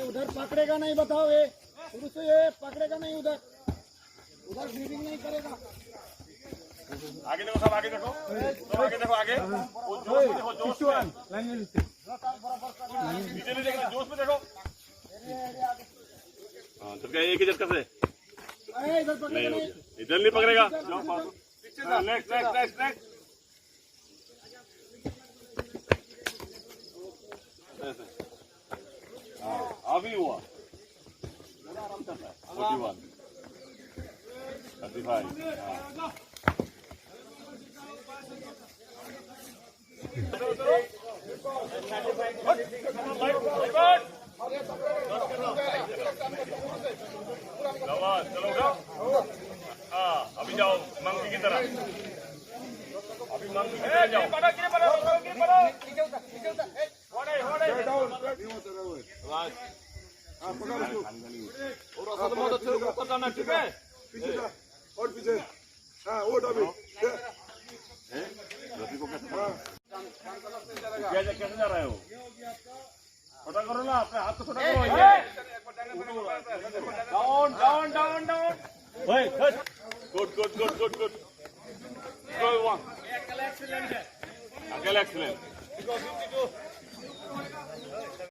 उधर पकड़ेगा नहीं, बताओ ये शुरू से ये पकड़ेगा नहीं, उधर उधर ब्रीदिंग नहीं करेगा। आगे देखो, सब आगे देखो, सब आगे देखो, आगे जोश में देखो, जोश में नीचे नहीं देखना, जोश में देखो। हाँ तो क्या एक ही झटका से इधर पकड़ेगा नहीं, इधर नहीं पकड़ेगा। नेक्स्ट नेक्स्ट नेक्स्ट नेक्स्ट अभी हुआ 41 35 चलो हाँ अभी जाओ मंकी की तरह, अभी मंकी की तरह जाओ। और पीछे हाँ वो डबी कैसे जा रहे हो? छोटा करो ना, अपने हाथ को छोटा करो। Down down down down. Good good good good good. अकेले एक्सीलेंट।